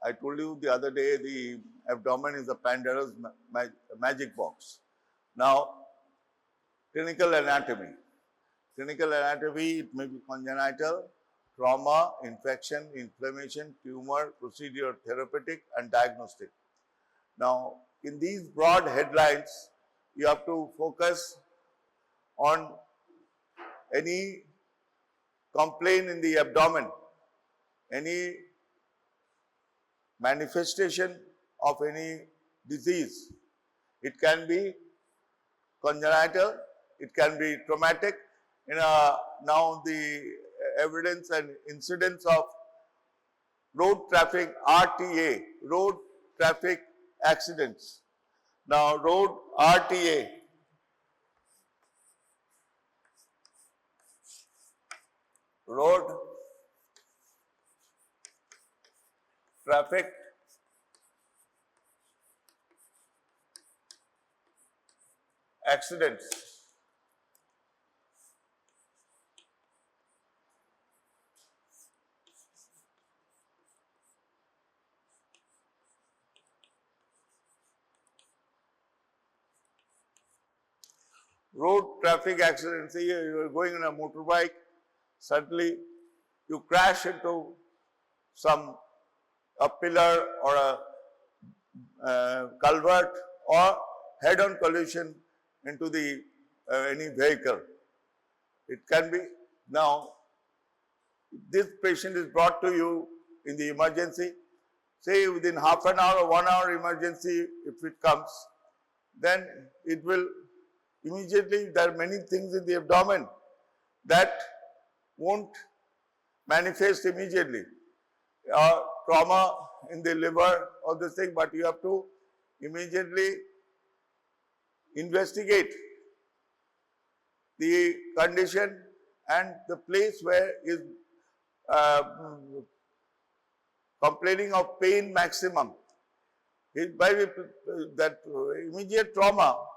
I told you the other day the abdomen is a Pandora's magic box. Now, clinical anatomy. Clinical anatomy, it may be congenital, trauma, infection, inflammation, tumor, procedure, therapeutic and diagnostic. Now, in these broad headlines, you have to focus on any complaint in the abdomen, any manifestation of any disease. It can be congenital, it can be traumatic. Now the evidence and incidence of road traffic RTA, road traffic accidents. Now road RTA, road traffic accidents. Road traffic accidents. See, you are going on a motorbike, suddenly you crash into a pillar or a culvert or head-on collision into the any vehicle. It can be. Now, this patient is brought to you in the emergency, say within half an hour or 1 hour emergency, if it comes, then it will immediately, there are many things in the abdomen that won't manifest immediately. Trauma in the liver or this thing, but you have to immediately investigate the condition and the place where is complaining of pain maximum. By that immediate trauma,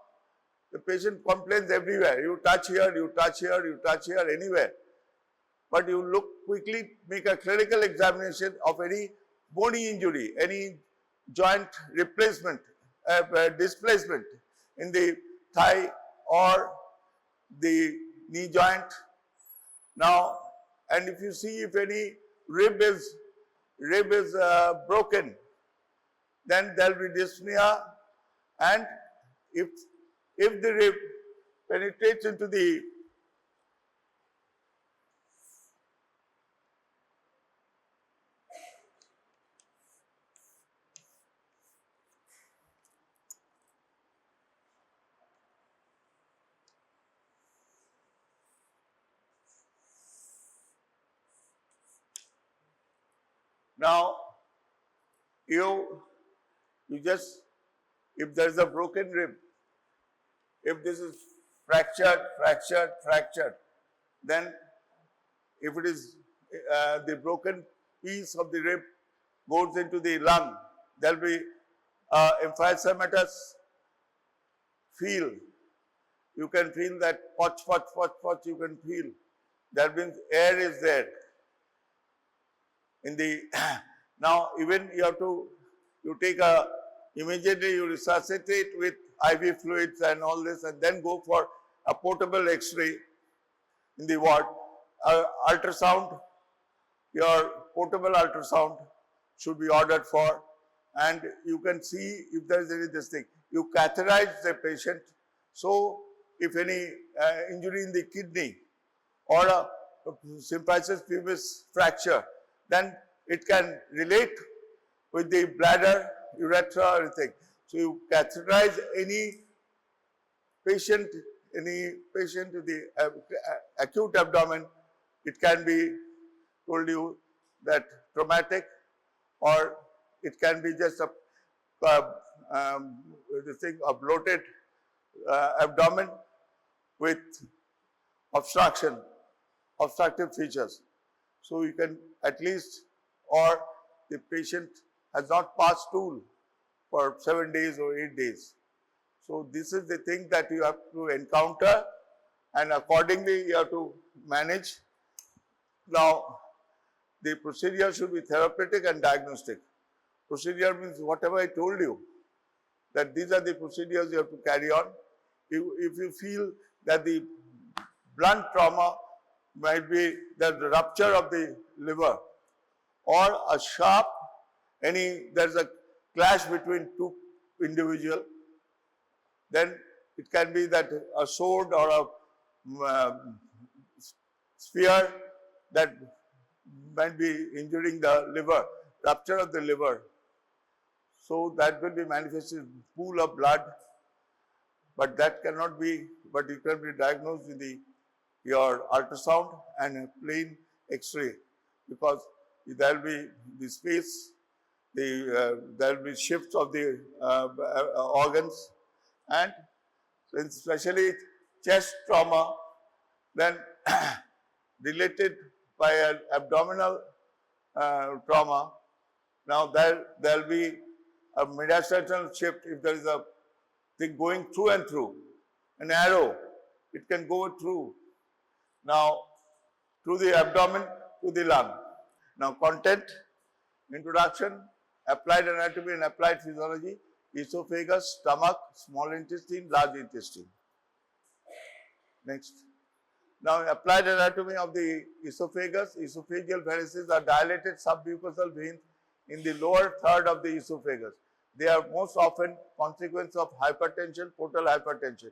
the patient complains everywhere. You touch here, you touch here, you touch here, anywhere. But you look quickly, make a clinical examination of any bony injury, any joint replacement, displacement in the thigh or the knee joint. Now, and if you see if any rib is broken, then there will be dyspnea, and if the rib penetrates into the now if there is a broken rib, if this is fractured, then if it is the broken piece of the rib goes into the lung, there will be emphysematous feel. You can feel that potch, you can feel. That means air is there. In the, now even you take immediately you resuscitate with IV fluids and all this, and then go for a portable X-ray in the ward. Ultrasound, your portable ultrasound should be ordered for, and you can see if there is any this thing. You catheterize the patient, so if any injury in the kidney or a symphysis pubis fracture, then it can relate with the bladder, urethra, everything. So you catheterize any patient with the acute abdomen. It can be, told you, that traumatic, or it can be just a bloated abdomen with obstructive features. So you can at least, or the patient has not passed stool for 7 days or 8 days. So this is the thing that you have to encounter, and accordingly you have to manage. Now, the procedure should be therapeutic and diagnostic. Procedure means whatever I told you, that these are the procedures you have to carry on. If you feel that the blunt trauma might be the rupture of the liver or a sharp, there's a clash between two individuals, then it can be that a sword or a spear that might be injuring the liver, rupture of the liver. So that will be manifested pool of blood, but that cannot be, but it can be diagnosed with your ultrasound and a plain X-ray, because there will be the space, there will be shifts of the organs, and especially chest trauma, then related by an abdominal trauma. Now there will be a mediastinal shift. If there is a thing going through and through, an arrow, it can go through. Now through the abdomen to the lung. Now content, introduction, applied anatomy and applied physiology, esophagus, stomach, small intestine, large intestine. Next. Now applied anatomy of the esophagus. Esophageal varices are dilated submucosal veins in the lower third of the esophagus. They are most often consequence of hypertension, portal hypertension.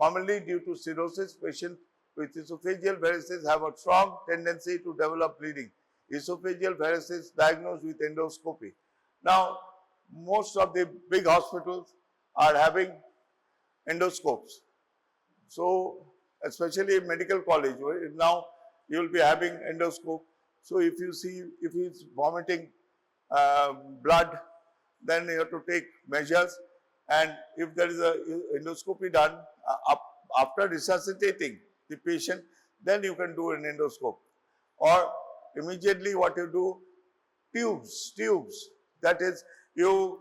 Commonly due to cirrhosis, patients with esophageal varices have a strong tendency to develop bleeding. Esophageal varices diagnosed with endoscopy. Now, most of the big hospitals are having endoscopes. So, especially in medical college, now you will be having endoscope. So, if you see, if he is vomiting blood, then you have to take measures, and if there is a endoscopy done after resuscitating the patient, then you can do an endoscope. Or immediately what you do, tubes, that is you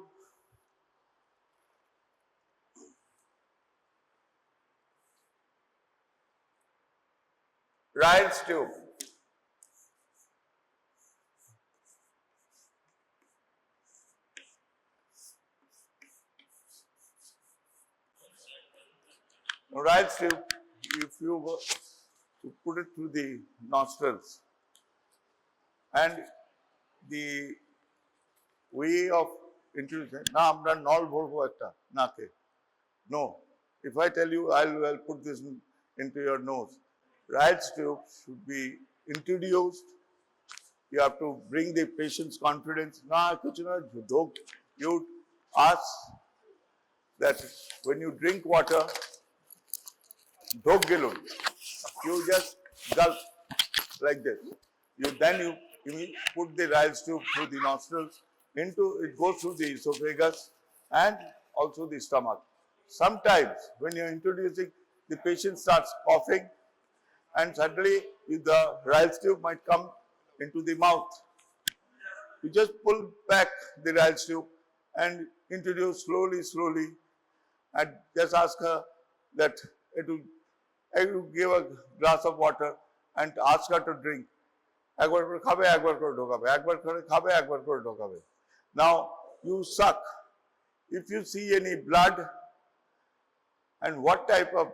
Ryan's tube. Ryan's tube, if you were to put it through the nostrils, and the way of introducing, na amra nol bholbo ekta nake. No, if I tell you, I'll put this into your nose. Ryan's tube should be introduced. You have to bring the patient's confidence. Na kuchna jodok. You ask that when you drink water, dhok gilun, you just gulp like this. Then you put the Ryan's tube through the nostrils, it goes through the esophagus and also the stomach. Sometimes when you are introducing, the patient starts coughing, and suddenly the Ryan's tube might come into the mouth. You just pull back the Ryan's tube and introduce slowly, and just ask her that you give a glass of water and ask her to drink. Now you suck. If you see any blood and what type of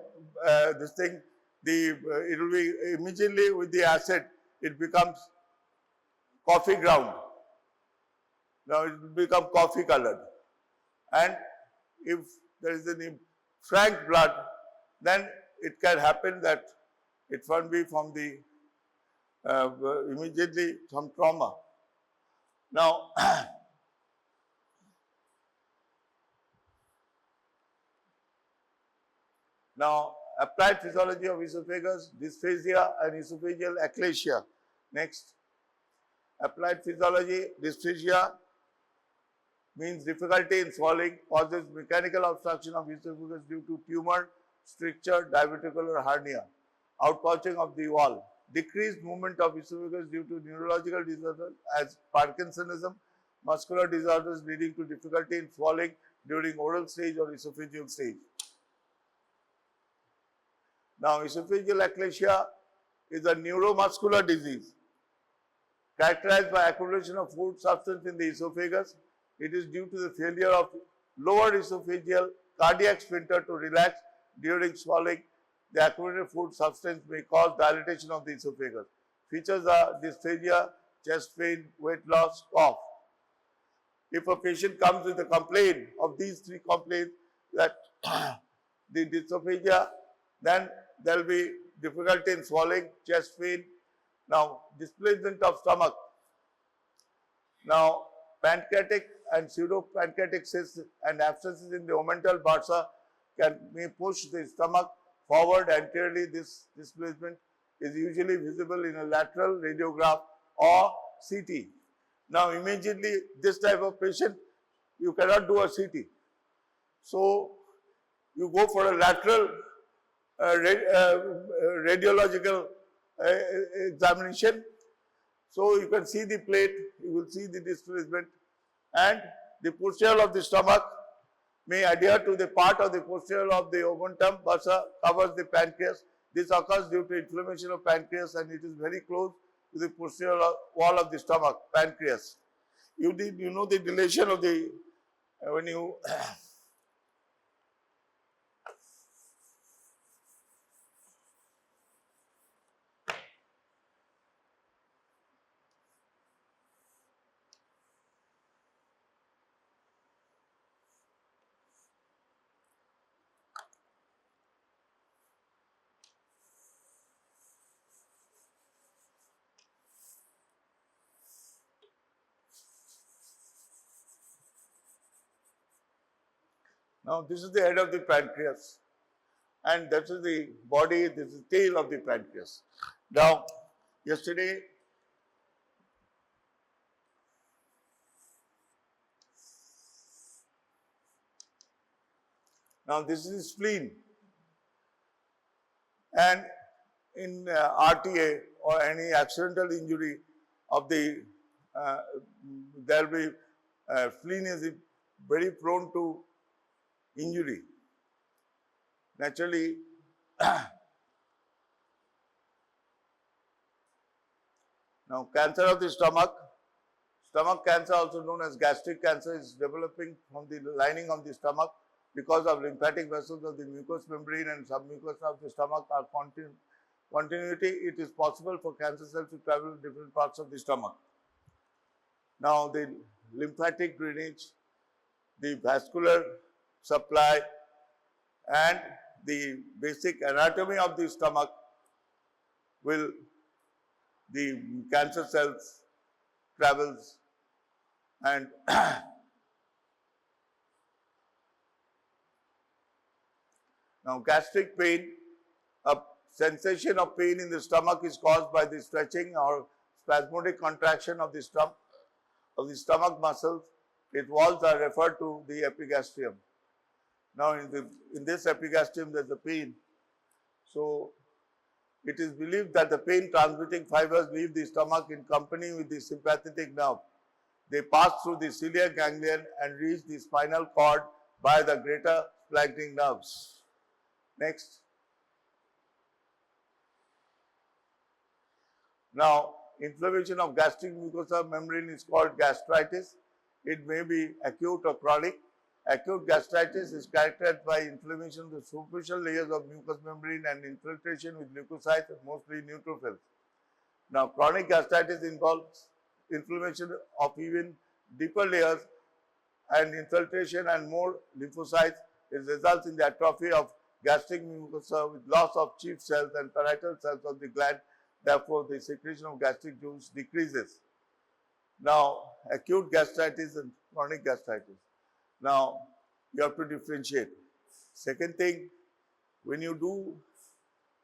this thing, it will be immediately with the acid, it becomes coffee ground. Now it will become coffee colored. And if there is any frank blood, then it can happen that it won't be from the immediately from trauma. Now, applied physiology of esophagus, dysphagia and esophageal achalasia. Next, applied physiology, dysphagia means difficulty in swallowing, causes mechanical obstruction of esophagus due to tumor, stricture, diverticular hernia, outpouching of the wall, decreased movement of esophagus due to neurological disorders as Parkinsonism, muscular disorders leading to difficulty in swallowing during oral stage or esophageal stage. Now, esophageal achalasia is a neuromuscular disease characterized by accumulation of food substance in the esophagus It is due to the failure of lower esophageal cardiac sphincter to relax during swallowing. The accumulated food substance may cause dilatation of the esophagus. Features are dysphagia, chest pain, weight loss, cough. If a patient comes with a complaint of these three complaints, that the dysphagia, then there will be difficulty in swallowing, chest pain. Now, displacement of stomach. Now, pancreatic and pseudo-pancreatic cysts and abscesses in the omental bursa may push the stomach forward. Anteriorly, this displacement is usually visible in a lateral radiograph or CT. Now, immediately this type of patient, you cannot do a CT. So, you go for a lateral radiological examination. So, you can see the plate, you will see the displacement, and the posterior of the stomach may adhere to the part of the posterior of the omentum bursa covers the pancreas. This occurs due to inflammation of pancreas, and it is very close to the posterior wall of the stomach, pancreas. You know the dilation of the, when you now this is the head of the pancreas, and that is the body, this is the tail of the pancreas. Now, yesterday, now this is the spleen, and in RTA or any accidental injury of the, there will be, spleen is very prone to injury. Naturally, now cancer of the stomach cancer, also known as gastric cancer, is developing from the lining of the stomach because of lymphatic vessels of the mucous membrane and submucous of the stomach are continuity. It is possible for cancer cells to travel to different parts of the stomach. Now, the lymphatic drainage, the vascular supply, and the basic anatomy of the stomach will, the cancer cells travels, and now gastric pain, a sensation of pain in the stomach is caused by the stretching or spasmodic contraction of the stomach muscles. Its walls are referred to the epigastrium. Now, in this epigastrium, there is a pain. So, it is believed that the pain transmitting fibers leave the stomach in company with the sympathetic nerve. They pass through the celiac ganglion and reach the spinal cord by the greater splanchnic nerves. Next. Now, inflammation of gastric mucosa membrane is called gastritis. It may be acute or chronic. Acute gastritis is characterized by inflammation of the superficial layers of mucous membrane and infiltration with leukocytes, mostly neutrophils. Now, chronic gastritis involves inflammation of even deeper layers and infiltration and more lymphocytes. It results in the atrophy of gastric mucosa with loss of chief cells and parietal cells of the gland. Therefore, the secretion of gastric juice decreases. Now, acute gastritis and chronic gastritis. Now, you have to differentiate. Second thing, when you do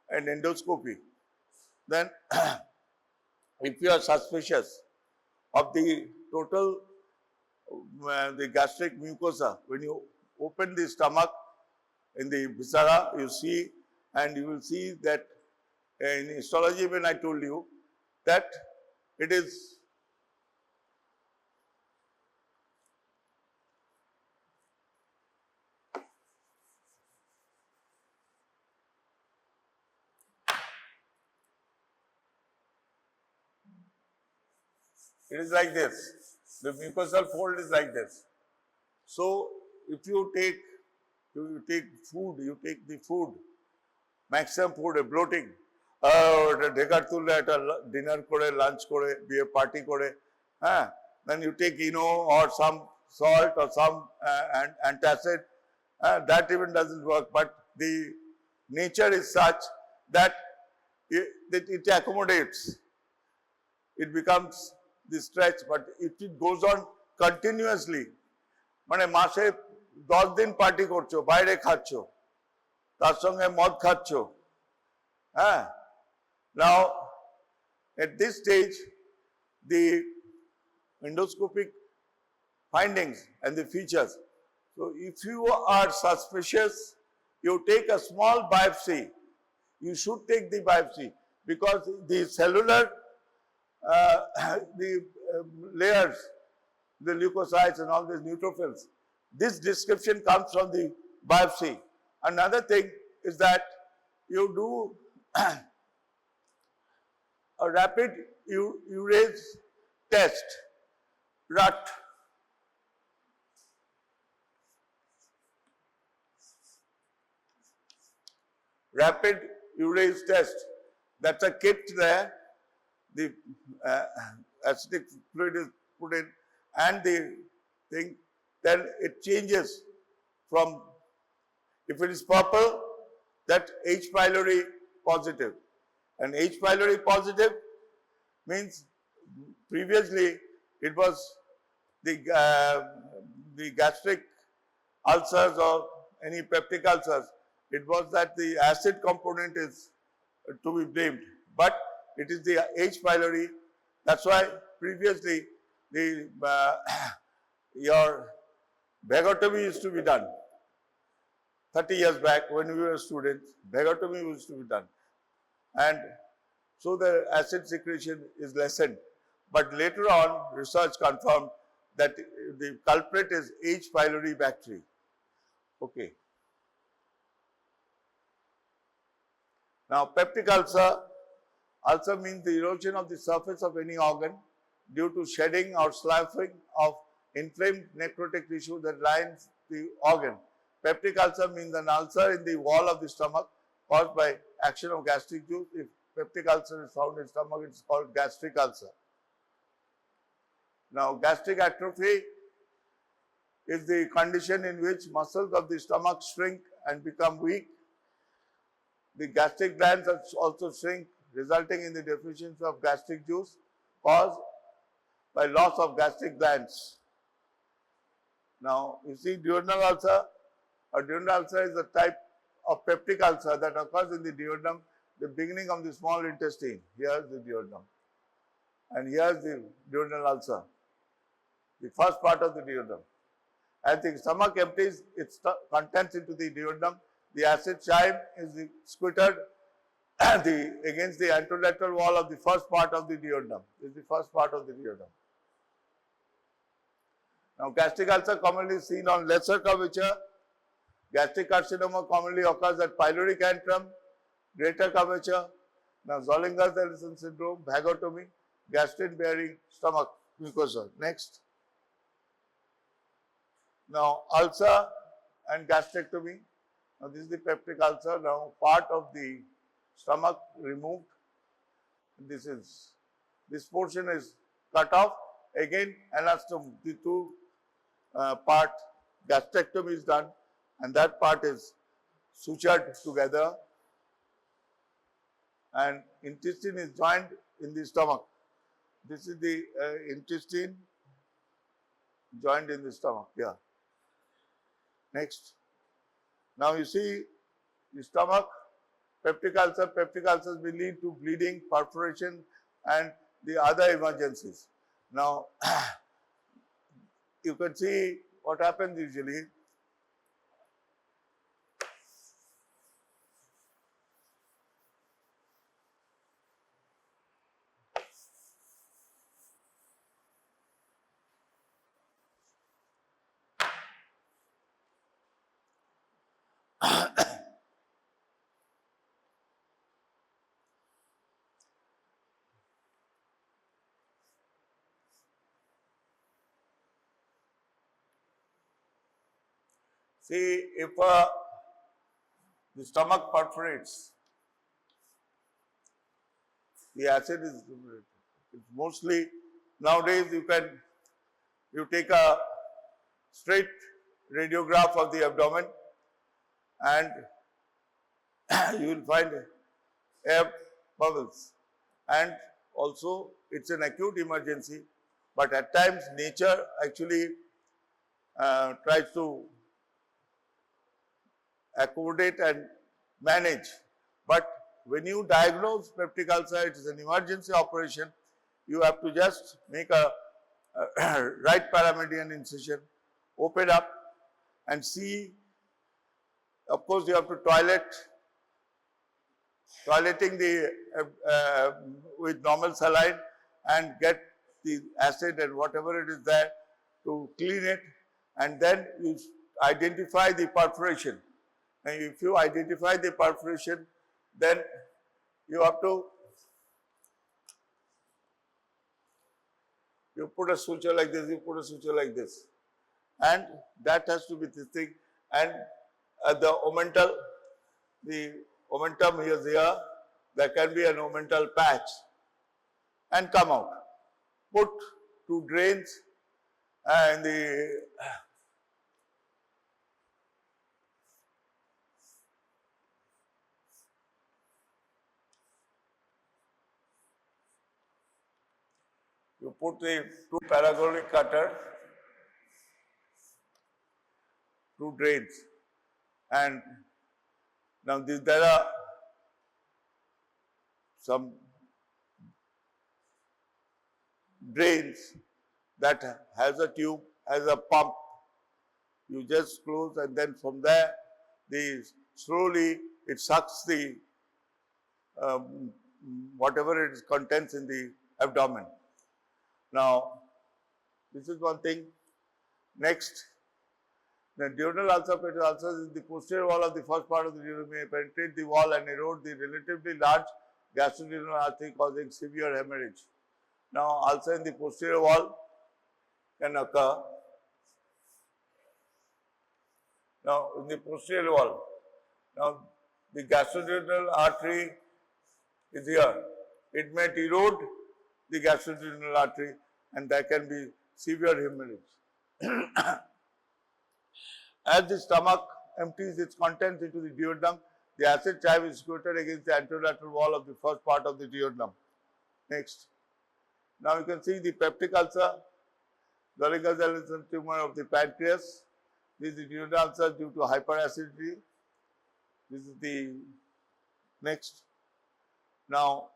an endoscopy, then if you are suspicious of the total, the gastric mucosa, when you open the stomach in the viscera, you see, and you will see that in histology, when I told you that it is like this. The mucosal fold is like this. So if you take food, you take the food, maximum food, bloating, ঢেকার তুললে একটা dinner করে, lunch করে, বিয়ে party করে, then you take or some salt or some antacid, that even doesn't work. But the nature is such that it accommodates. It becomes the stretch, but if it goes on continuously, মানে মাসে 10 দিন party করছো, বাইরে খাচ্ছো, তার সঙ্গে মদ খাচ্ছো, now at this stage the endoscopic findings and the features. So if you are suspicious, you take a small biopsy. You should take the biopsy because the cellular layers, the leukocytes and all these neutrophils, this description comes from the biopsy. Another thing is that you do a rapid urase test, RUT. Rapid urase test. That's a kit there. The acidic fluid is put in and the thing, then it changes from, if it is purple, that H. pylori positive. And H. pylori positive means previously it was the gastric ulcers or any peptic ulcers. It was that the acid component is to be blamed, but it is the H. pylori. That's why previously your vagotomy used to be done. 30 years back when we were students, vagotomy used to be done. And so the acid secretion is lessened. But later on, research confirmed that the culprit is H. pylori bacteria. Okay. Now, peptic ulcer. Ulcer means the erosion of the surface of any organ due to shedding or sloughing of inflamed necrotic tissue that lines the organ. Peptic ulcer means an ulcer in the wall of the stomach caused by action of gastric juice. If peptic ulcer is found in stomach, it's called gastric ulcer. Now, gastric atrophy is the condition in which muscles of the stomach shrink and become weak. The gastric glands also shrink, resulting in the deficiency of gastric juice caused by loss of gastric glands. Now, you see duodenal ulcer. A duodenal ulcer is a type of peptic ulcer that occurs in the duodenum, the beginning of the small intestine. Here is the duodenum. And here is the duodenal ulcer, the first part of the duodenum. As the stomach empties its contents into the duodenum, the acid chyme is squirted against the anterolateral wall of the first part of the duodenum. This is the first part of the duodenum. Now, gastric ulcer commonly seen on lesser curvature. Gastric carcinoma commonly occurs at pyloric antrum, greater curvature. Now, Zollinger-Ellison syndrome, vagotomy, gastrin-bearing stomach mucosa. Next. Now, ulcer and gastrectomy. Now, this is the peptic ulcer. Now, part of the stomach removed. This portion is cut off. Again, anastomy. The two part gastrectomy is done, and that part is sutured together. And intestine is joined in the stomach. This is the intestine joined in the stomach. Yeah. Next. Now you see the stomach, peptic ulcers will lead to bleeding, perforation and the other emergencies. Now you can see what happens usually. See, if the stomach perforates, the acid is it's mostly nowadays you take a straight radiograph of the abdomen and you will find air bubbles, and also it's an acute emergency, but at times nature actually tries to accommodate and manage. But when you diagnose peptic ulcer, it is an emergency operation. You have to just make a right paramedian incision, open up and see. Of course, you have to toileting the with normal saline and get the acid and whatever it is there to clean it, and then you identify the perforation. And if you identify the perforation, then you have to put a suture like this, you put a suture like this, and that has to be this thing. And the omentum is here, there can be an omental patch and come out. Put 2 drains and you put the 2 paragolic cutter, 2 drains, and now there are some drains that has a tube, has a pump. You just close, and then from there, slowly it sucks the whatever it contents in the abdomen. Now, this is one thing. Next, the duodenal ulcer, peptic ulcers is the posterior wall of the first part of the duodenum may penetrate the wall and erode the relatively large gastroduodenal artery, causing severe hemorrhage. Now, ulcer in the posterior wall can occur. Now, in the posterior wall, now the gastroduodenal artery is here. It may erode the gastroduodenal artery, and there can be severe hemorrhage. As the stomach empties its contents into the duodenum, the acid chive is squirted against the anterolateral wall of the first part of the duodenum. Next. Now you can see the peptic ulcer, Zollinger-Ellison is a tumor of the pancreas. This is the duodenal ulcer due to hyperacidity. This is the next. Now,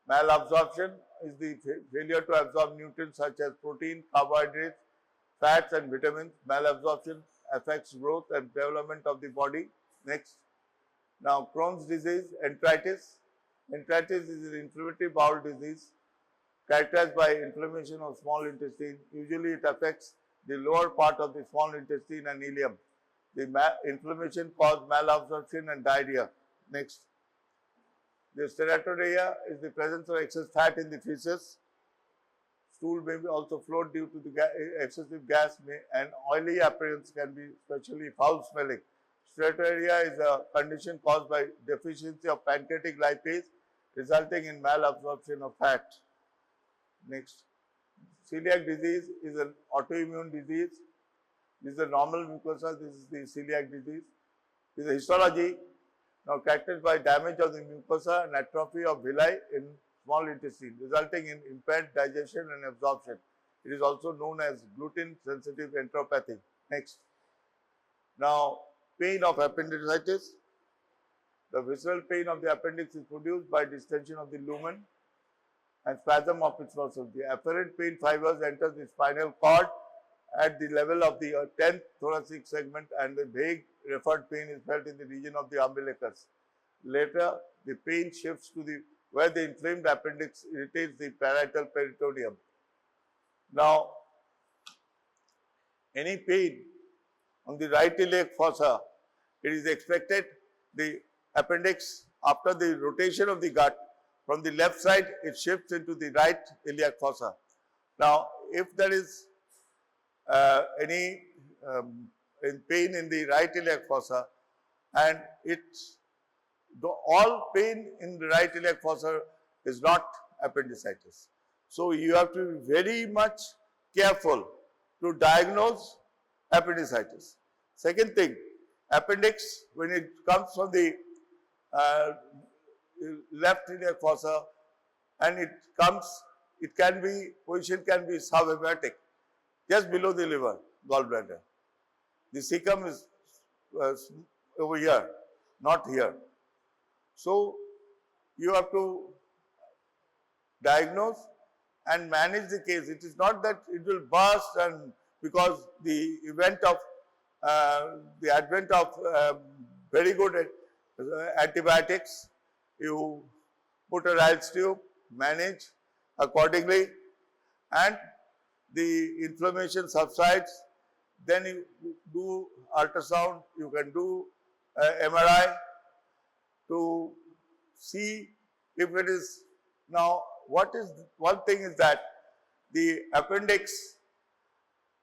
malabsorption is the failure to absorb nutrients such as protein, carbohydrates, fats and vitamins. Malabsorption affects growth and development of the body. Next. Now, Crohn's disease, enteritis. Enteritis is an inflammatory bowel disease characterized by inflammation of small intestine. Usually it affects the lower part of the small intestine and ileum. The inflammation causes malabsorption and diarrhea. Next. The steatorrhea is the presence of excess fat in the feces. Stool may also float due to the excessive gas, and oily appearance can be especially foul smelling. Steatorrhea is a condition caused by deficiency of pancreatic lipase resulting in malabsorption of fat. Next. Celiac disease is an autoimmune disease. This is a normal mucosa. This is the celiac disease. This is a histology now characterized by damage of the mucosa and atrophy of villi in small intestine, resulting in impaired digestion and absorption. It is also known as gluten-sensitive enteropathy. Next. Now, pain of appendicitis. The visceral pain of the appendix is produced by distension of the lumen and spasm of its muscles. The afferent pain fibers enter the spinal cord at the level of the 10th thoracic segment, and the vague referred pain is felt in the region of the umbilicus. Later, the pain shifts to where the inflamed appendix irritates the parietal peritoneum. Now, any pain on the right iliac fossa, it is expected the appendix, after the rotation of the gut from the left side, it shifts into the right iliac fossa. Now, if there is any in pain in the right iliac fossa, and all pain in the right iliac fossa is not appendicitis. So you have to be very much careful to diagnose appendicitis. Second thing, appendix, when it comes from the left iliac fossa and position can be subhepatic, just below the liver, gallbladder. The cecum is over here, not here. So you have to diagnose and manage the case. It is not that it will burst, and because the advent of very good antibiotics, you put a Ryle's tube, manage accordingly, and the inflammation subsides. Then you do ultrasound, you can do MRI to see if it is. Now, one thing is that the appendix,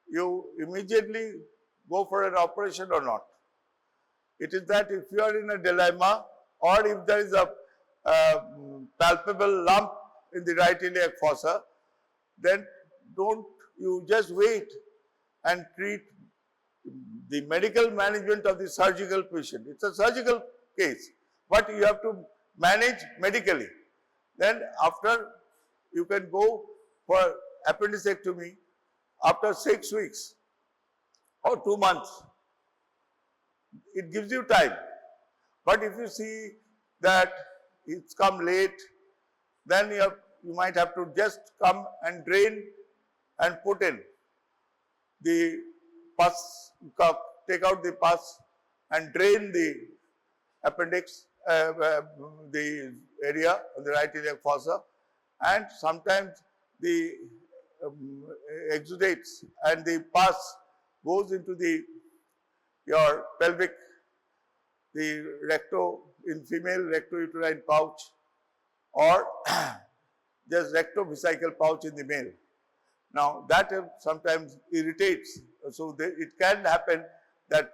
you immediately go for an operation or not. It is that if you are in a dilemma, or if there is a palpable lump in the right iliac fossa, then you just wait and treat the medical management of the surgical patient. It's a surgical case, but you have to manage medically. Then after, you can go for appendicectomy after 6 weeks or 2 months. It gives you time. But if you see that it's come late, then you might have to just come and drain and put in the pus, take out the pus and drain the appendix, the area of the right iliac fossa, and sometimes the exudates and the pus goes into your pelvic, in female rectouterine pouch, or just rectovesical pouch in the male. Now that sometimes irritates. So it can happen that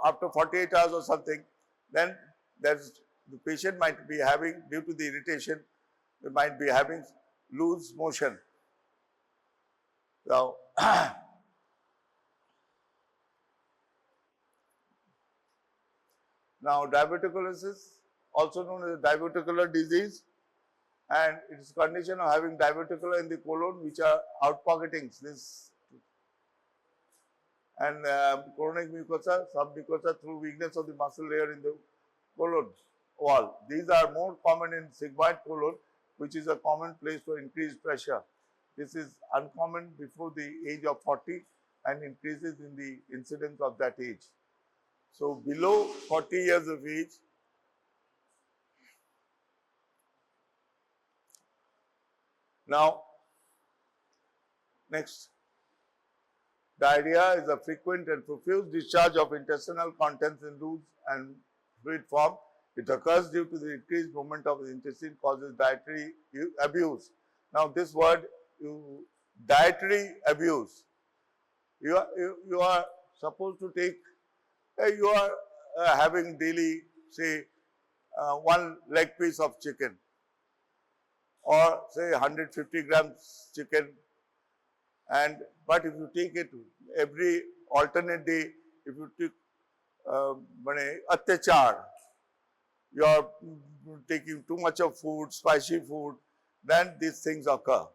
after 48 hours or something, then the patient might be having, due to the irritation, they might be having loose motion. Now, diverticulosis, also known as diverticular disease, and it is a condition of having diverticula in the colon, which are outpocketings. And chronic mucosa, submucosa through weakness of the muscle layer in the colon wall. These are more common in sigmoid colon, which is a common place for increased pressure. This is uncommon before the age of 40 and increases in the incidence of that age. So below 40 years of age, now next, diarrhea is a frequent and profuse discharge of intestinal contents in loose and fluid form. It occurs due to the increased movement of the intestine, causes dietary abuse. Now this word, dietary abuse, you are supposed to take, you are having daily, say, 1 leg piece of chicken, or say 150 grams chicken, but if you take it every alternate day, if you take atyachar, you are taking too much of food, spicy food, then these things occur.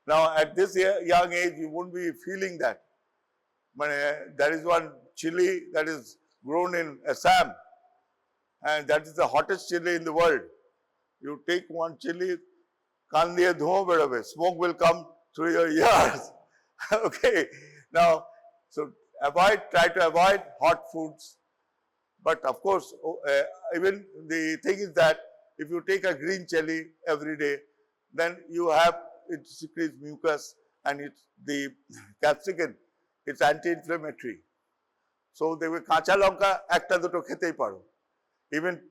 Now at this young age, you won't be feeling that. There is one chili that is grown in Assam, and that is the hottest chili in the world. You take one chili, smoke will come through your ears. Okay. Now, so try to avoid hot foods. But of course, even the thing is that if you take a green chili every day, then it secretes mucus, and the capsicum, it's anti-inflammatory. So they will kacha lonka ekta duto khetei paro. Even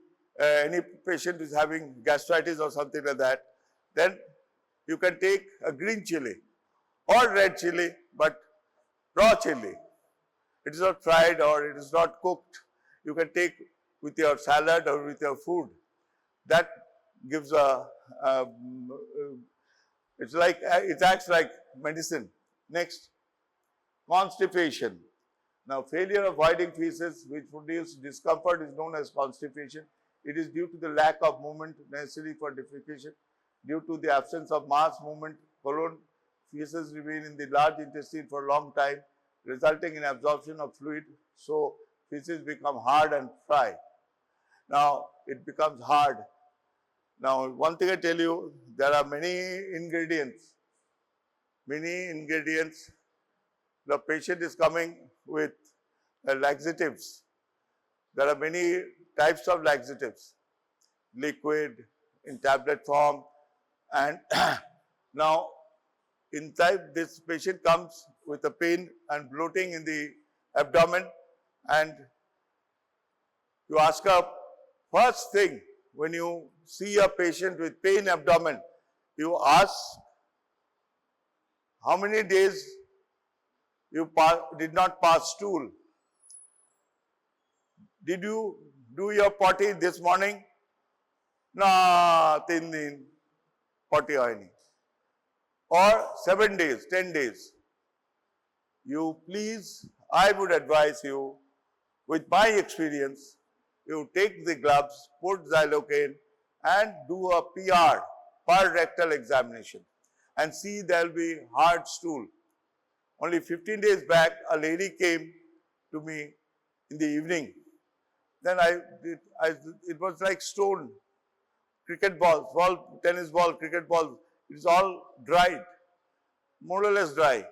any patient is having gastritis or something like that, then you can take a green chili or red chili, but raw chili. It is not fried or it is not cooked. You can take with your salad or with your food. That gives it acts like medicine. Next, constipation. Now, failure of voiding feces which produces discomfort is known as constipation. It is due to the lack of movement necessary for defecation. Due to the absence of mass movement, colon feces remain in the large intestine for a long time, resulting in absorption of fluid. So, feces become hard and dry. Now, it becomes hard. Now, one thing I tell you, there are many ingredients. The patient is coming with laxatives. There are many types of laxatives, liquid, in tablet form, and now inside this patient comes with a pain and bloating in the abdomen, and you ask her, first thing when you see a patient with pain abdomen, you ask how many days you did not pass stool. Did you do your potty this morning? Na, 3 din potty hoyni. Or 7 days, 10 days. You please, I would advise you, with my experience, you take the gloves, put xylocaine and do a PR, per rectal examination, and see there will be hard stool. Only 15 days back, a lady came to me in the evening. Then it was like stone, cricket balls, tennis ball, cricket balls. It's all dried, more or less dry.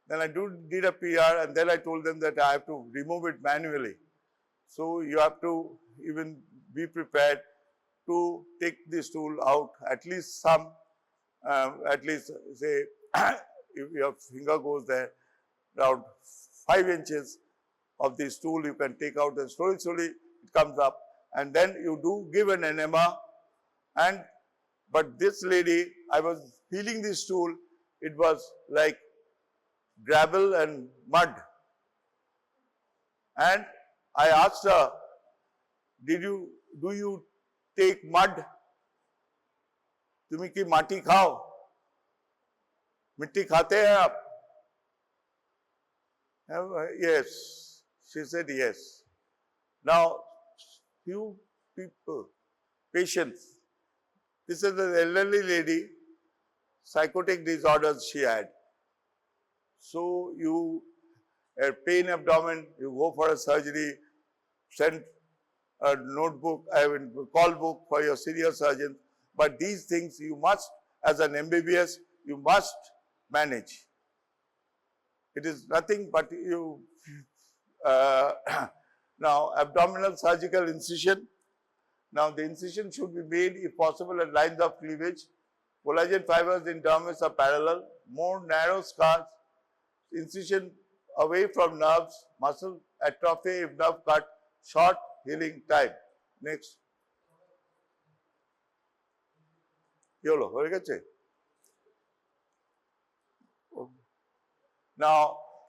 Then I did a PR, and then I told them that I have to remove it manually. So you have to even be prepared to take the stool out, at least some, say, if your finger goes there, around 5 inches of the stool you can take out, and slowly it comes up, and then you do give an enema. But this lady, I was feeling the stool, it was like gravel and mud. And I asked her, do you take mud? Tumi ki mati khao? Mitti khate hai aap? Yes. She said yes. Now, few people, patients, this is an elderly lady, psychotic disorders she had. So, you pain abdomen, you go for a surgery, send a notebook, call book for your senior surgeon. But these things you must, as an MBBS, you must manage. It is nothing but you, now abdominal surgical incision. Now the incision should be made if possible at lines of cleavage. Collagen fibers in dermis are parallel, more narrow scars, incision away from nerves, muscle atrophy if nerve cut, short healing time. Next. YOLO, হয়ে গেছে? Now,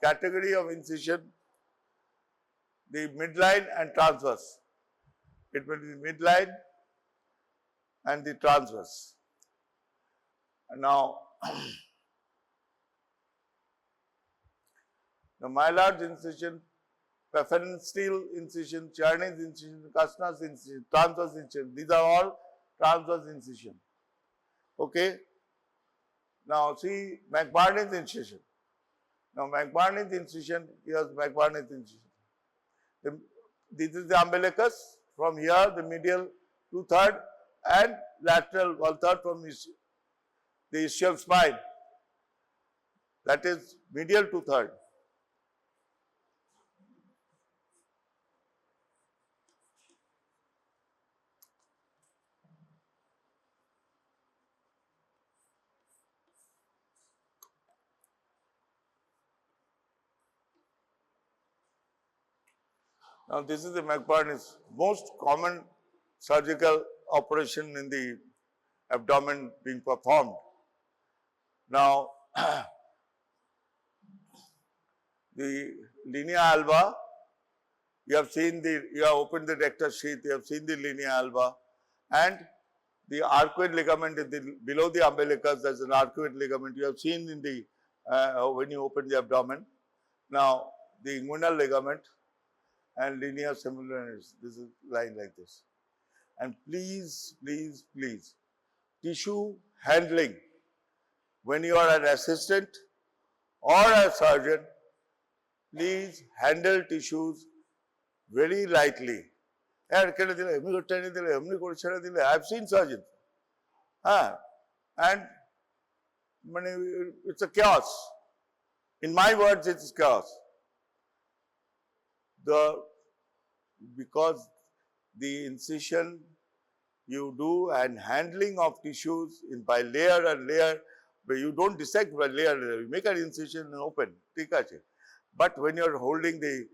category of incision, the midline and transverse. It will be midline and the transverse. And now, the mylarge incision, Pfeffenstiel incision, Charney's incision, Kastner's incision, transverse incision. These are all transverse incision. Okay. Now, see McBurney's incision. Now, McBurney's incision, here's McBurney's incision. This is the umbilicus, from here the medial 2/3 and lateral 1/3 from the ischial spine. That is medial 2/3. Now, this is the McBurney's most common surgical operation in the abdomen being performed. Now, the linea alba, you have opened the rectus sheath, you have seen the linea alba, and the arcuate ligament is below the umbilicus, there is an arcuate ligament, you have seen in the, when you open the abdomen. Now, the inguinal ligament and linea similaris, this is line like this. And please, please, please, tissue handling, when you are an assistant or a surgeon, please handle tissues very lightly. I have seen surgeons. And it's a chaos. In my words, it's chaos. Because the incision you do and handling of tissues by layer and layer, but you don't dissect by layer, you make an incision and open. But when you are holding the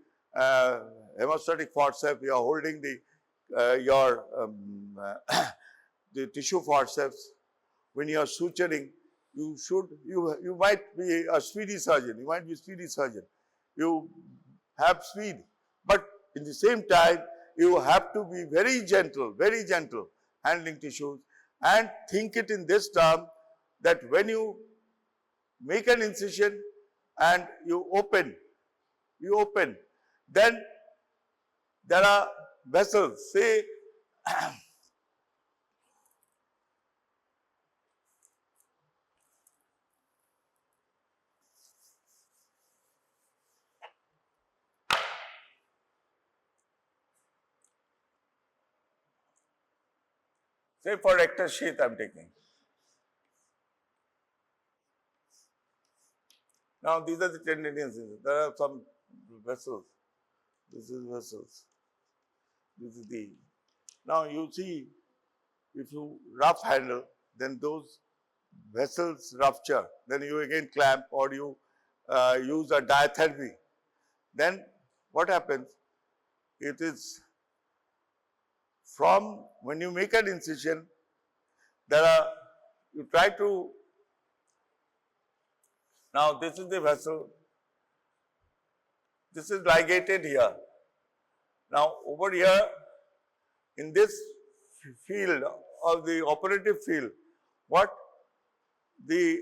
hemostatic forceps, you are holding the the tissue forceps, when you are suturing, you might be a speedy surgeon, you have speed, but in the same time, you have to be very gentle handling tissues, and think it in this term that when you make an incision and you open, then there are vessels, say for rectus sheath I am taking. Now these are the tendons. There are some vessels. This is vessels. This is the. Now you see, if you rough handle, then those vessels rupture. Then you again clamp or you use a diathermy. Then what happens? It is from when you make an incision, you try to. Now this is the vessel. This is ligated here. Now over here, in this field of the operative field, what the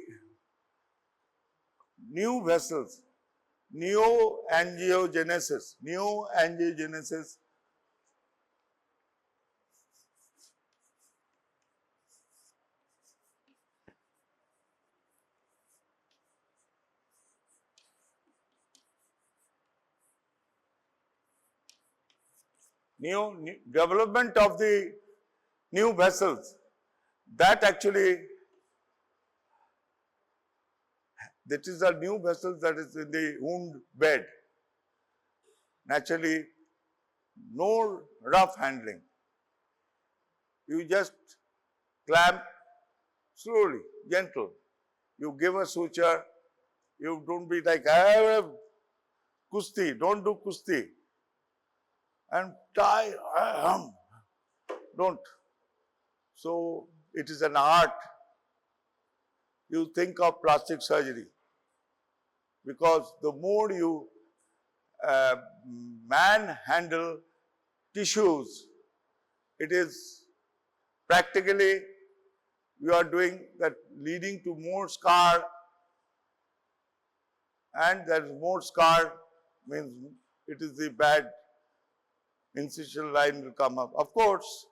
new vessels, neoangiogenesis, development of the new vessels, that actually, that is a new vessel that is in the wound bed. Naturally, no rough handling. You just clamp slowly, gentle. You give a suture. You don't be like, kusti, don't do kusti. And tie, don't. So, it is an art. You think of plastic surgery, because the more you manhandle tissues, it is practically you are doing that, leading to more scar, and that more scar means it is the bad incisional line will come up. Of course,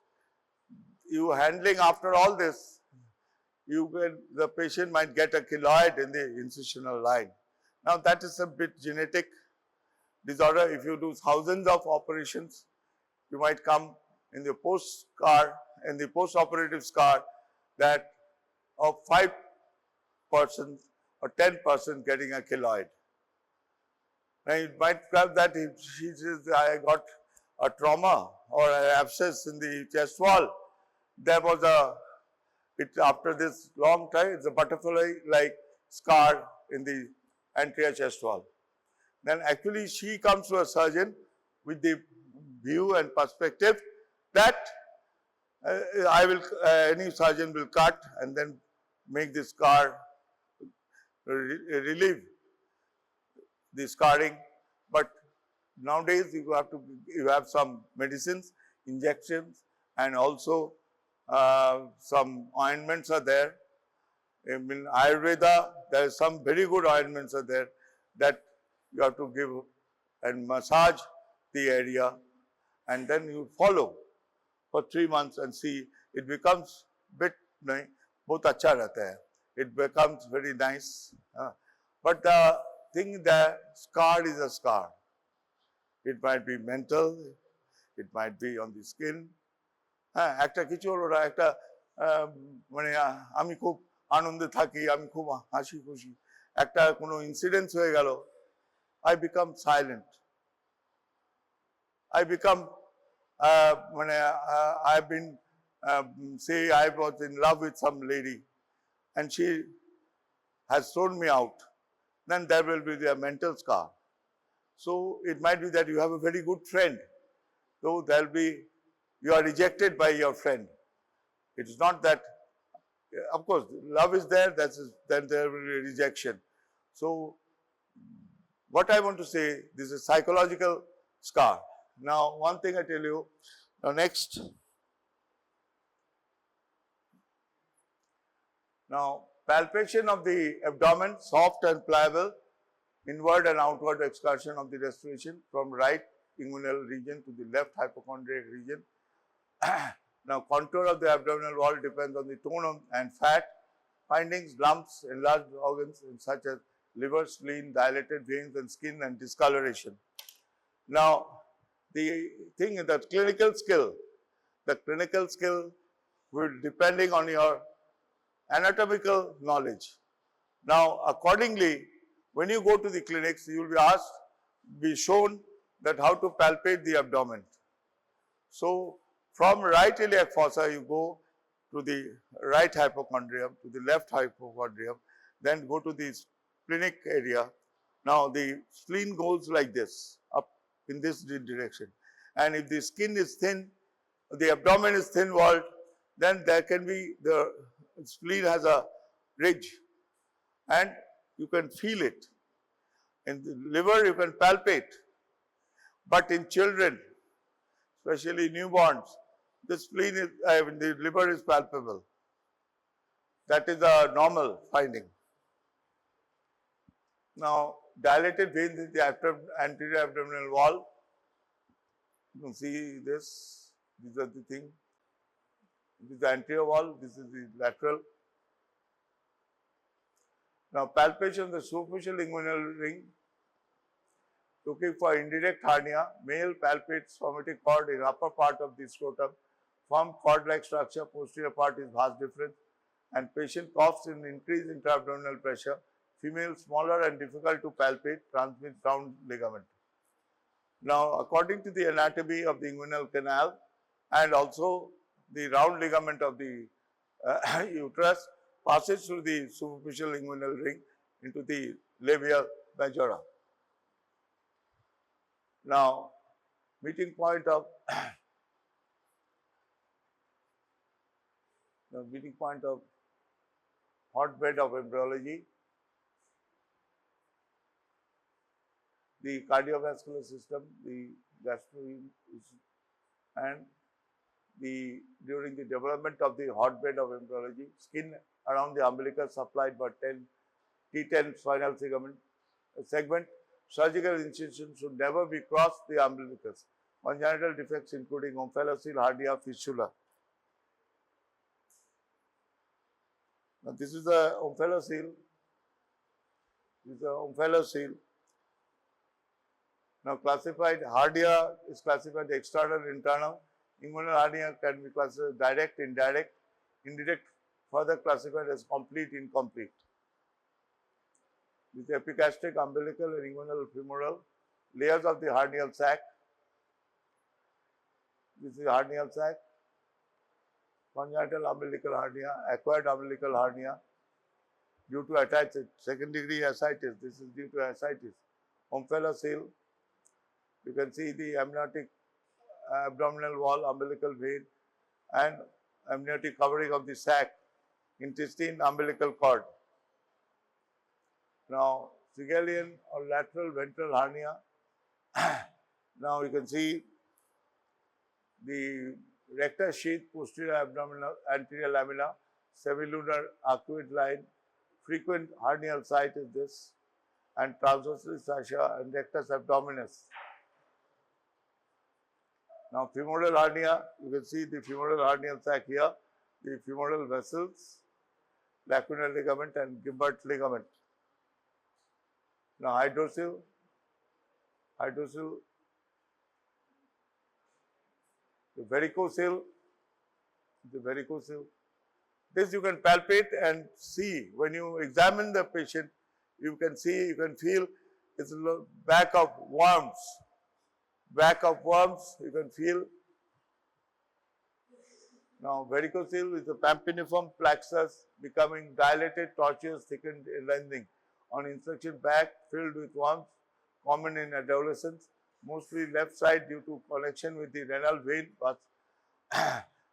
you handling after all this, the patient might get a keloid in the incisional line. Now that is a bit genetic disorder. If you do thousands of operations, you might come in the post-operative scar, that of 5% or 10% getting a keloid. Now you might have that if she says, I got a trauma or an abscess in the chest wall. There was after this long time, it's a butterfly-like scar in the anterior chest wall. Then actually she comes to a surgeon with the view and perspective that any surgeon will cut and then make this scar relieve. the scarring, but nowadays you have some medicines, injections, and also some ointments are there. In Ayurveda, there is some very good ointments are there that you have to give and massage the area, and then you follow for 3 months and see it becomes bit बहुत अच्छा रहता है. It becomes very nice. But the thing that scar is a scar. It might be mental, it might be on the skin. একটা কিছু হলো না, একটা মানে আমি খুব আনন্দে থাকি, আমি খুব হাসি খুশি, একটা কোনো ইনসিডেন্স হয়ে গেল, I become silent. I become I've been say I was in love with some lady and she has thrown me out, then there will be the mental scar. So it might be that you have a very good friend, though there will be, you are rejected by your friend. It is not that, of course, love is there, then there will be rejection. So what I want to say, this is a psychological scar. Now, one thing I tell you, now next. Now, palpation of the abdomen, soft and pliable, inward and outward excursion of the respiration from right inguinal region to the left hypochondriac region. Now, contour of the abdominal wall depends on the tone and fat. Findings, lumps, enlarged organs such as liver, spleen, dilated veins and skin and discoloration. Now, the thing is that clinical skill will depending on your anatomical knowledge. Now, accordingly, when you go to the clinics, you will be asked, be shown that how to palpate the abdomen. So, from right iliac fossa, you go to the right hypochondrium, to the left hypochondrium, then go to the splenic area. Now, the spleen goes like this, up in this direction. And if the skin is thin, the abdomen is thin walled, then there can be the spleen has a ridge and you can feel it. In the liver, you can palpate. But in children, especially newborns, the spleen is, the liver is palpable. That is a normal finding. Now, dilated veins in the anterior abdominal wall. You can see this. These are the thing. This is the anterior wall. This is the lateral. Now, palpation of the superficial inguinal ring. Looking for indirect hernia, male palpates somatic cord in upper part of the scrotum, form cord-like structure, posterior part is vas deferens, and patient coughs in increased intra-abdominal pressure. Female smaller and difficult to palpate, transmits round ligament. Now, according to the anatomy of the inguinal canal and also the round ligament of the uterus passes through the superficial inguinal ring into the labia majora. Now, meeting point of hotbed of embryology, the cardiovascular system, the gastric, and during the development of the hotbed of embryology, skin around the umbilicus supplied by T10 spinal segment. Surgical incision should never be crossed the umbilicus. Congenital defects including omphalocele, hernia, fistula. Now, this is the omphalocele. This is the omphalocele. Now, classified hernia is classified external, internal. Inguinal hernia can be classified direct, indirect, indirect, further classified as complete, incomplete. This is epigastric, umbilical and inguinal femoral layers of the hernial sac. This is hernial sac, congenital umbilical hernia, acquired umbilical hernia due to ascites, second degree ascites. This is due to ascites. Omphalocele, you can see the amniotic abdominal wall, umbilical vein and amniotic covering of the sac, intestine, umbilical cord. Now, Sigalian or lateral ventral hernia. Now you can see the rectus sheath, posterior abdominal, anterior lamina, semilunar arcuate line, frequent hernial site is this, and transversal fascia and rectus abdominis. Now femoral hernia, you can see the femoral hernial sac here, the femoral vessels, lacunar ligament and Gimbert ligament. Now hydrocele, the varicocele, This you can palpate and see. When you examine the patient, you can see, you can feel it's a back of worms. You can feel. Now, varicocele is a pampiniform plexus becoming dilated, tortuous, thickened, lengthening. On insertion back filled with worms, common in adolescence, mostly left side due to connection with the renal vein, but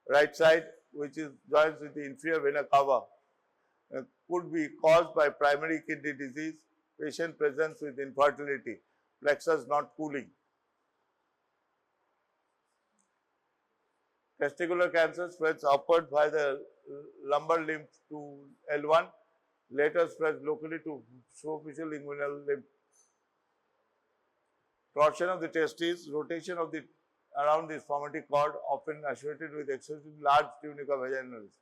right side which is joins with the inferior vena cava. Could be caused by primary kidney disease, patient presents with infertility, plexus not cooling. Testicular cancer spreads upward by the lumbar limb to L1, later spreads locally to superficial inguinal limb. Torsion of the testes, rotation of the around the spermatic cord, often associated with excessively large tunica vaginalis.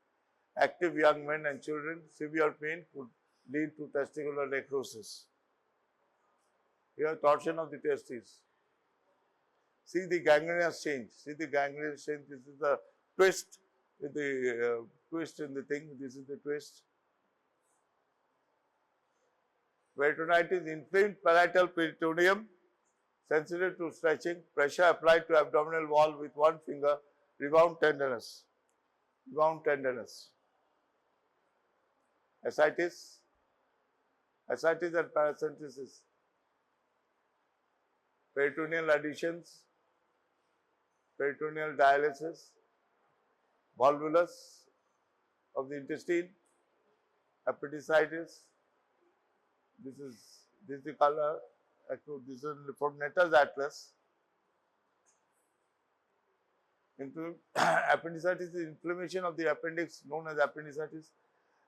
Active young men and children, severe pain could lead to testicular necrosis. Here, torsion of the testes. See the gangrenous change. This is the twist with the twist in the thing. This is the twist. Peritonitis, inflamed parietal peritoneum, sensitive to stretching, pressure applied to abdominal wall with one finger, rebound tenderness. Ascites and paracentesis. Peritoneal adhesions, peritoneal dialysis, volvulus of the intestine, appendicitis. This is the color. This is from Netter's Atlas. Appendicitis is inflammation of the appendix known as appendicitis.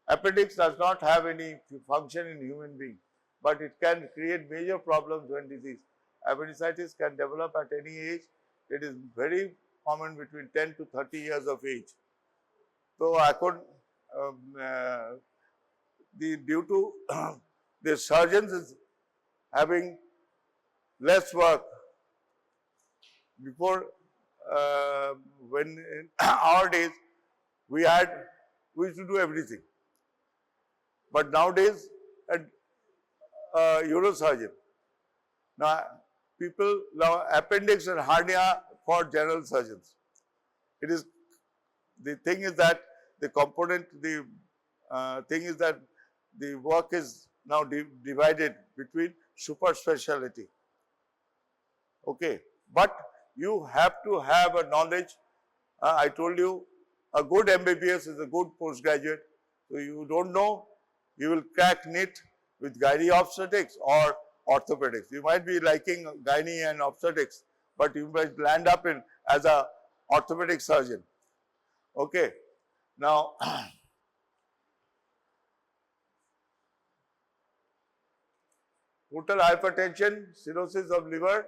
Appendix does not have any function in human being, but it can create major problems when disease. Appendicitis can develop at any age. It is very common between 10 to 30 years of age. So I could, due to the surgeons is having less work. Before, when in our days, we used to do everything. But nowadays, a neurosurgeon. Now, people now appendix and hernia for general surgeons. It is, the thing is that the component, the thing is that the work is now divided between super specialty. Okay, but you have to have a knowledge. I told you a good MBBS is a good postgraduate. So you don't know, you will crack NEET with gynae obstetrics or orthopedics. You might be liking gynae and obstetrics, but you might land up in as a orthopedic surgeon. Okay, now portal hypertension, cirrhosis of liver.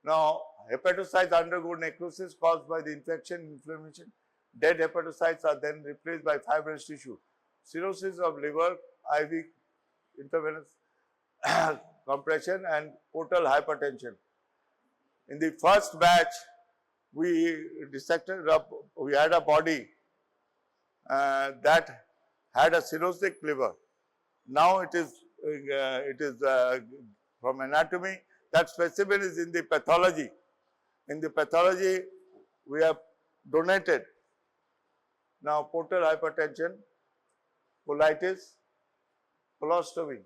Now, hepatocytes undergo necrosis caused by the infection, inflammation. Dead hepatocytes are then replaced by fibrous tissue. Cirrhosis of liver, IV intravenous compression and portal hypertension. In the first batch, we dissected up, we had a body that had a cirrhotic liver. Now it is from anatomy. That specimen is in the pathology. In the pathology, we have donated. Now, portal hypertension, colitis, colostomy.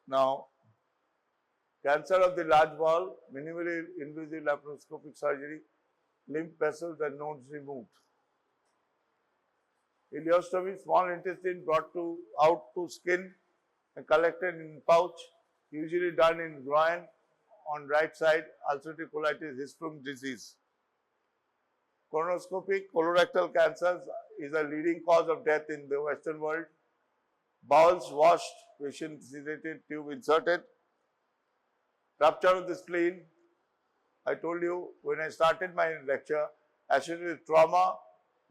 Now, cancer of the large bowel, minimally invasive laparoscopic surgery, lymph vessels and nodes removed. Ileostomy, small intestine brought out to skin and collected in pouch, usually done in groin on right side, ulcerative colitis, Hirschsprung disease. Colonoscopy, colorectal cancers is a leading cause of death in the Western world. Bowels washed, patient sedated, tube inserted. Rupture of the spleen. I told you when I started my lecture, associated with trauma,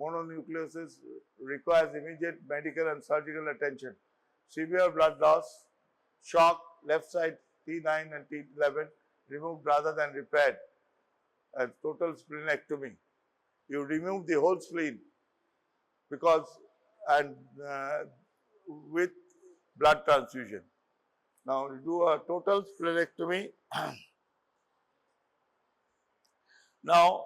mononucleosis requires immediate medical and surgical attention. Severe blood loss, shock, left side T9 and T11 removed rather than repaired. A total splenectomy. You remove the whole spleen because with blood transfusion. Now you do a total splenectomy. Now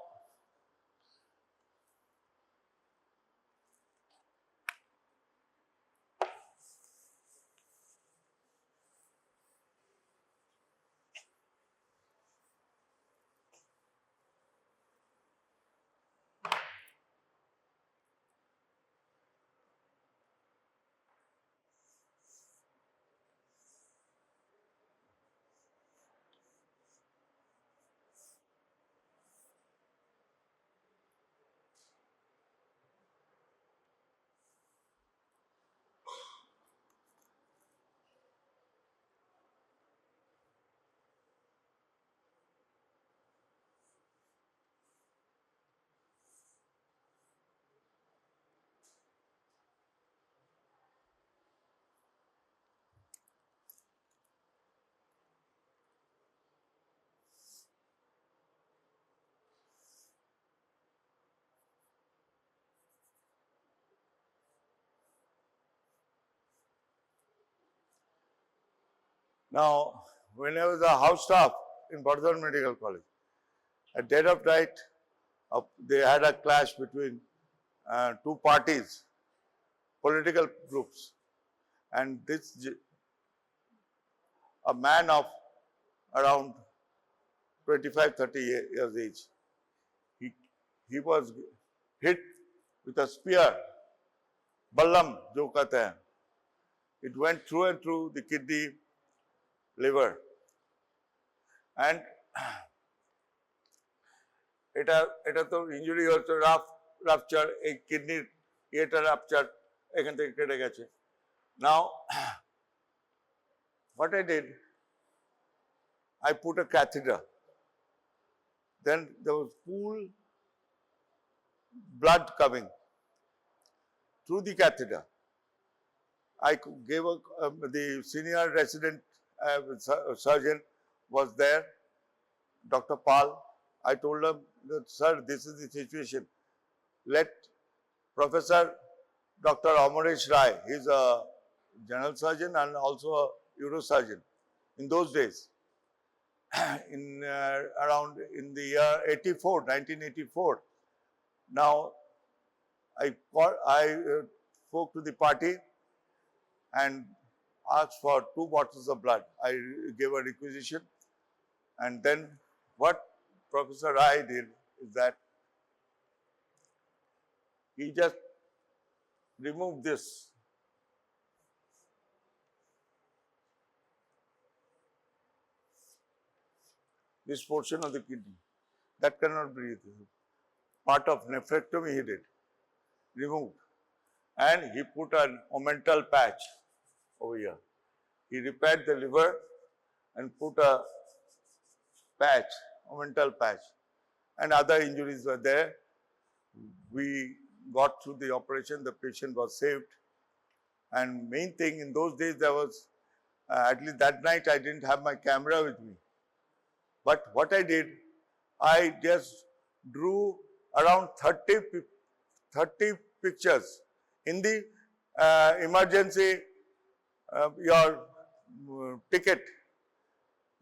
when I was a house staff in Bardhaman Medical College, at dead of night, they had a clash between two parties, political groups, and a man of around 25-30 years age, he was hit with a spear, ballam jo kehte hain. It went through and through the kidney, liver, and এটা তো injury হচ্ছে rupture, এই কিডনির এটা rupture এখান থেকে কেটে গেছে। Now what I did, I put a catheter. Then there was pool blood coming through the catheter. I gave the senior resident surgeon was there, Dr. Pal. I told him that, sir, this is the situation. Let Professor Dr. Amaresh Rai, he's a general surgeon and also a neurosurgeon in those days, in around in the year 1984. Now, I spoke to the party and asked for 2 bottles of blood. I gave a requisition, and then what Professor Rai did is that he just removed this portion of the kidney that cannot breathe. Part of nephrectomy he did, removed, and he put an omental patch over here. He repaired the liver and put a patch, omental patch, and other injuries were there. We got through the operation, the patient was saved. And main thing, in those days there was, at least that night I didn't have my camera with me. But what I did, I just drew around 30 pictures in the emergency, your ticket.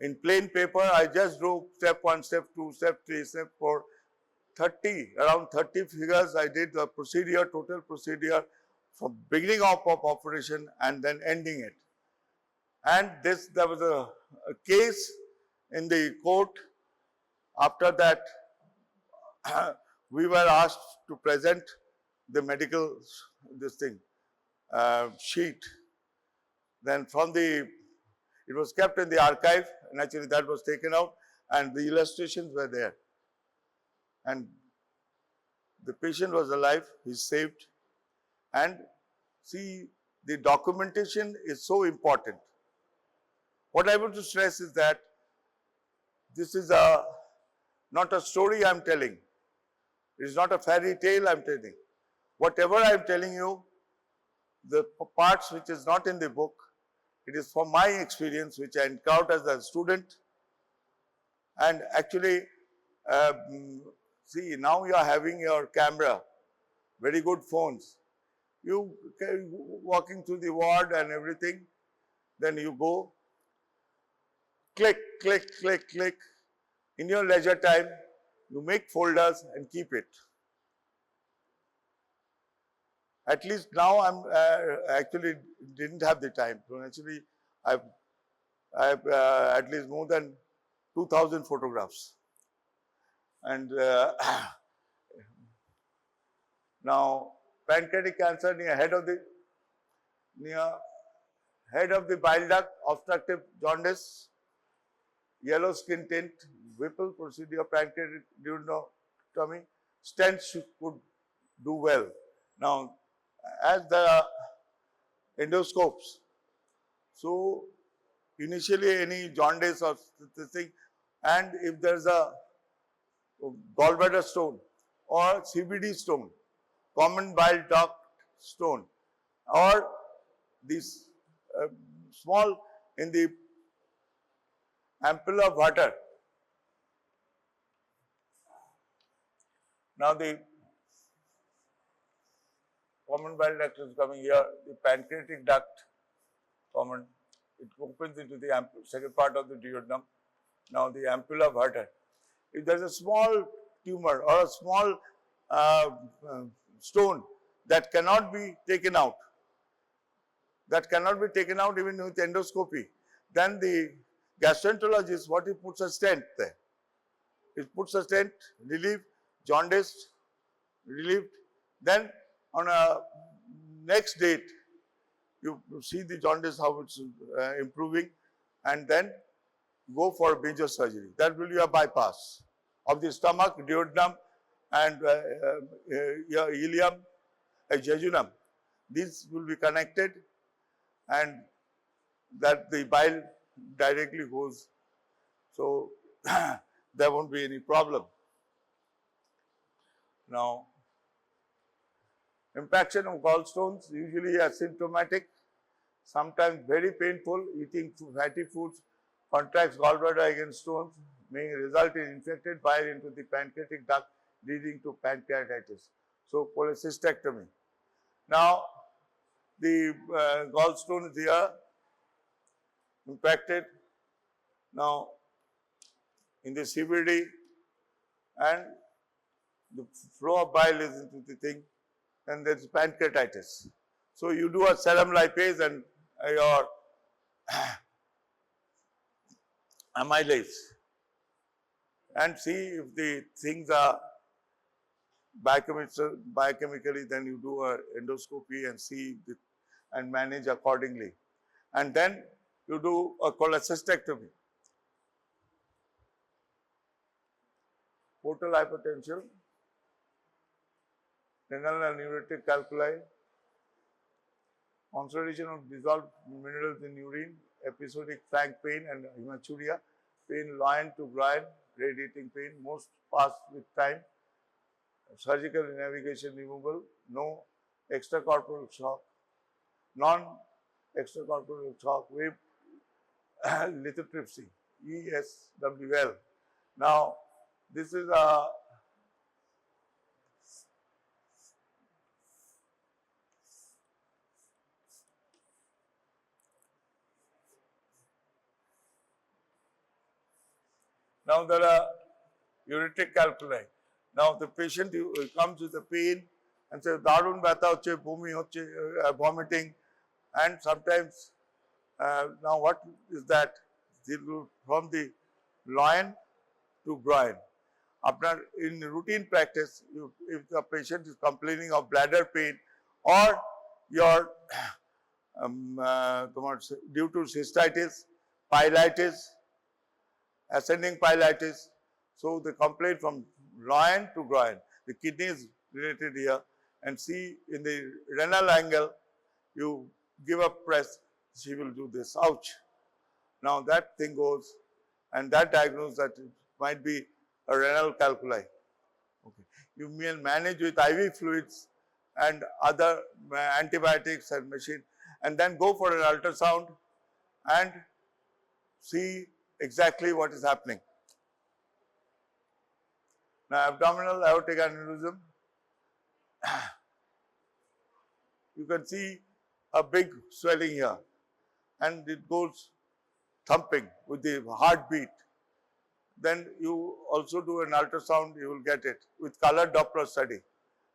In plain paper, I just drew step 1, step 2, step 3, step 4, around 30 figures. I did the procedure, total procedure from beginning of operation and then ending it. And there was a case in the court. After that, we were asked to present the medical sheet. Then from the, it was kept in the archive, and actually that was taken out, and the illustrations were there. And the patient was alive, he's saved. And see, the documentation is so important. What I want to stress is that this is not a story I'm telling. It is not a fairy tale I'm telling. Whatever I'm telling you, the parts which is not in the book, it is from my experience which I encountered as a student. And actually, see, now you are having your camera, very good phones. You walking through the ward and everything, then you go, click, click, click, click. In your leisure time, you make folders and keep it. At least now I'm actually didn't have the time. So actually, I've at least more than 2,000 photographs. And now pancreatic cancer near head of the bile duct, obstructive jaundice, yellow skin tint, Whipple procedure, pancreatic duodenotomy, stents could do well. Now, as the endoscopes, so initially any jaundice or this thing, and if there is a gallbladder stone or CBD stone, common bile duct stone, or this small in the ampulla of water. Now the common bile duct is coming here, the pancreatic duct, common, it opens into the second part of the duodenum. Now the ampulla of water. If there is a small tumor or a small stone that cannot be taken out, even with endoscopy, then the gastroenterologist, what he puts a stent there. He puts a stent, relief, jaundice, relieved. Then on a next date, you see the jaundice, how it's improving, and then go for major surgery. That will be a bypass of the stomach, duodenum, and ileum, jejunum. These will be connected, and that the bile directly goes. So there won't be any problem. Now, impaction of gallstones, usually asymptomatic, sometimes very painful. Eating fatty foods contracts gallbladder against stones, may result in infected bile into the pancreatic duct, leading to pancreatitis. So, cholecystectomy. Now, the gallstone is here, impacted. Now, in the CVD, and the flow of bile is into the thing, and there is pancreatitis. So, you do a serum lipase and your amylase and see if the things are biochemically, then you do a endoscopy and see and manage accordingly. And then you do a cholecystectomy. Portal hypertension, renal and Neuritic calculi, concentration of dissolved minerals in urine, episodic flank pain and hematuria, pain loin to groin, radiating pain, most pass with time, surgical navigation removal, no extracorporeal shock, non-extracorporeal shock wave, lithotripsy, ESWL. Now, this is a now there are ureteric calculi. Now the patient comes with a pain and says, "Darun bata hoche, bhumi hoche, vomiting," and sometimes now what is that? From the loin to groin. After in routine practice, if the patient is complaining of bladder pain or your due to cystitis, pyelitis, ascending pyelitis, so the complaint from loin to groin, the kidney is related here, and see in the renal angle, you give a press, she will do this, ouch. Now that thing goes, and that diagnosis that it might be a renal calculi. Okay. You may manage with IV fluids and other antibiotics and machine, and then go for an ultrasound and see exactly what is happening. Now, abdominal aortic aneurysm, you can see a big swelling here, and it goes thumping with the heartbeat. Then you also do an ultrasound, you will get it with colored Doppler study.